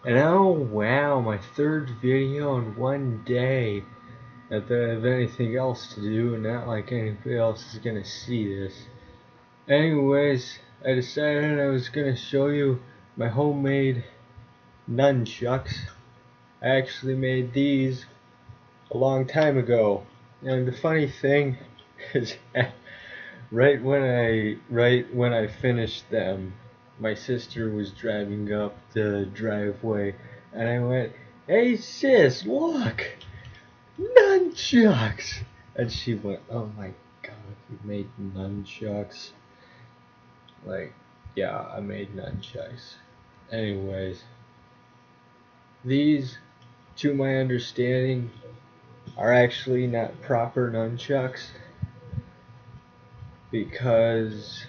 And oh wow, my third video in one day. Not that I have anything else to do, and not like anybody else is gonna see this. Anyways, I decided I was gonna show you my homemade nunchucks. I actually made these a long time ago. And the funny thing is right when I finished them, my sister was driving up the driveway and I went, "Hey sis, look! Nunchucks!" And she went, "Oh my god, you made nunchucks." Like, yeah, I made nunchucks. Anyways, these, to my understanding, are actually not proper nunchucks because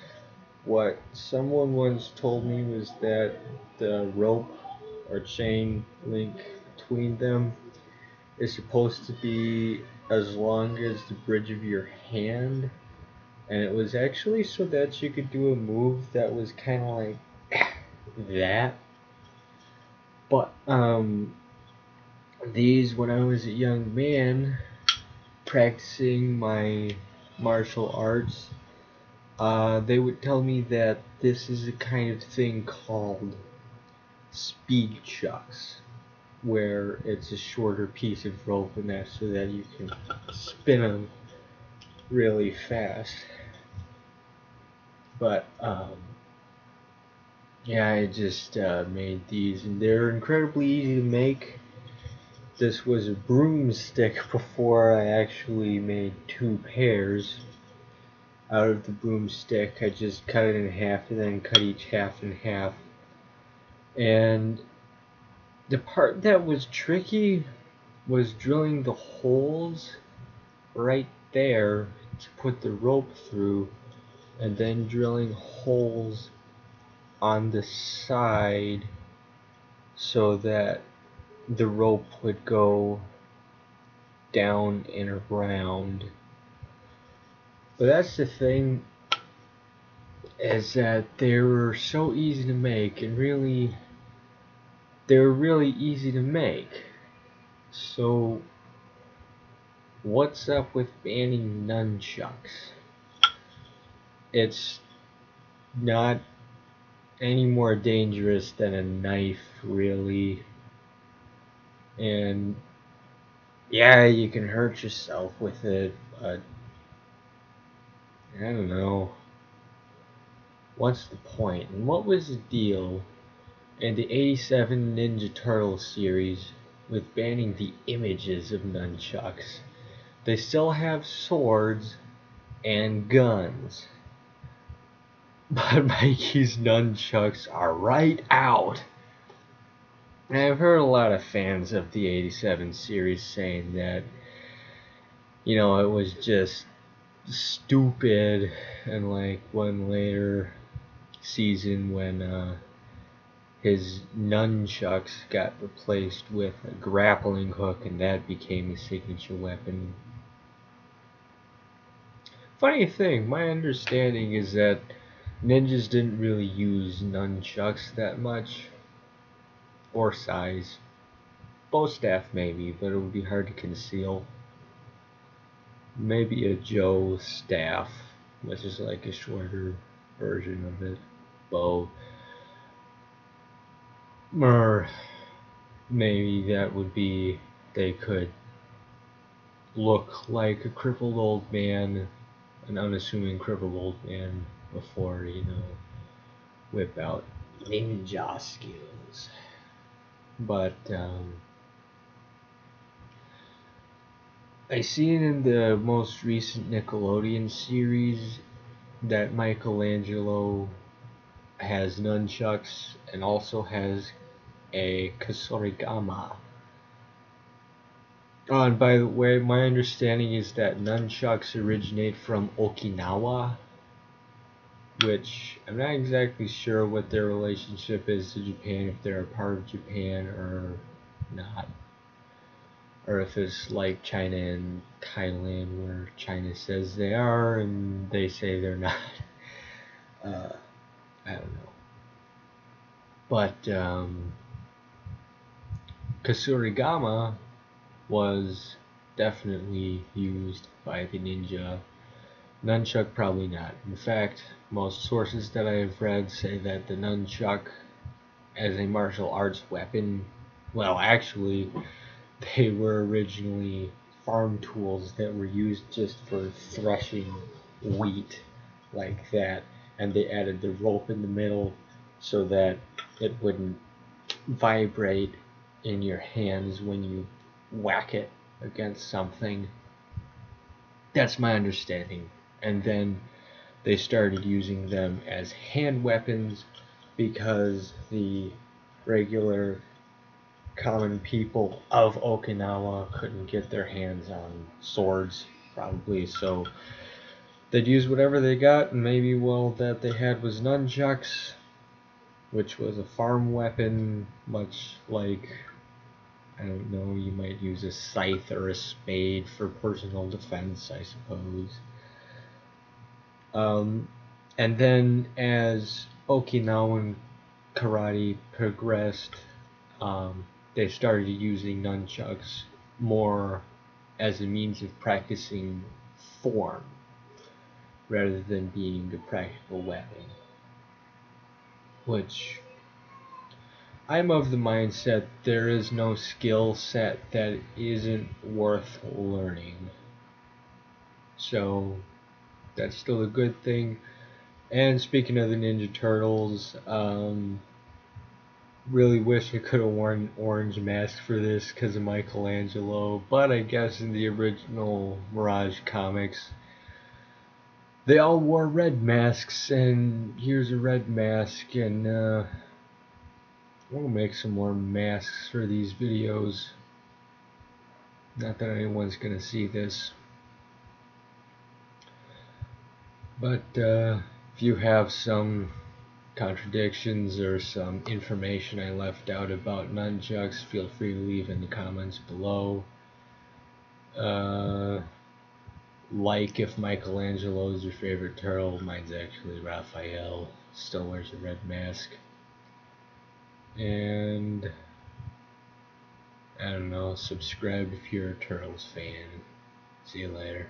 what someone once told me was that the rope or chain link between them is supposed to be as long as the bridge of your hand, and it was actually so that you could do a move that was kind of like that. But these, when I was a young man practicing my martial arts, they would tell me that this is a kind of thing called speed chucks, where it's a shorter piece of rope and that so that you can spin them really fast. But yeah, I just made these, and they're incredibly easy to make. This was a broomstick before I actually made two pairs out of the broomstick. I just cut it in half and then cut each half in half. And the part that was tricky was drilling the holes right there to put the rope through, and then drilling holes on the side so that the rope would go down and around. But that's the thing, is that they were so easy to make, and really they were really easy to make. So what's up with banning nunchucks? It's not any more dangerous than a knife, really. And yeah, you can hurt yourself with it, but I don't know. What's the point? And what was the deal in the '87 Ninja Turtles series with banning the images of nunchucks? They still have swords and guns, but Mikey's nunchucks are right out. And I've heard a lot of fans of the '87 series saying that, it was just stupid, and like one later season when his nunchucks got replaced with a grappling hook and that became his signature weapon. Funny thing, my understanding is that ninjas didn't really use nunchucks that much, or size. Bow staff maybe, but it would be hard to conceal. Maybe a Joe staff, which is like a shorter version of it. Bow. Or maybe that would be, they could look like a crippled old man, an unassuming crippled old man, before, whip out ninja skills. But I seen in the most recent Nickelodeon series that Michelangelo has nunchucks and also has a kasorigama. Oh, and by the way, my understanding is that nunchucks originate from Okinawa, which I'm not exactly sure what their relationship is to Japan, if they're a part of Japan or not. Or if it's like China and Thailand, where China says they are and they say they're not. I don't know. But, Kasurigama was definitely used by the ninja. Nunchuck probably not. In fact, most sources that I have read say that the nunchuck as a martial arts weapon, well, actually, they were originally farm tools that were used just for threshing wheat like that, and they added the rope in the middle so that it wouldn't vibrate in your hands when you whack it against something. That's my understanding. And then they started using them as hand weapons because the regular common people of Okinawa couldn't get their hands on swords, probably, so they'd use whatever they got, and maybe, well, that they had was nunchucks, which was a farm weapon, much like, I don't know, you might use a scythe or a spade for personal defense, I suppose. And then as Okinawan karate progressed, they started using nunchucks more as a means of practicing form rather than being a practical weapon. Which I'm of the mindset there is no skill set that isn't worth learning. So that's still a good thing. And speaking of the Ninja Turtles, really wish I could have worn an orange mask for this because of Michelangelo, but I guess in the original Mirage comics, they all wore red masks, and here's a red mask, and we'll make some more masks for these videos. Not that anyone's gonna see this. But if you have some contradictions or some information I left out about nunchucks, feel free to leave in the comments below. Like if Michelangelo is your favorite turtle, mine's actually Raphael, still wears a red mask. And I don't know, subscribe if you're a Turtles fan. See you later.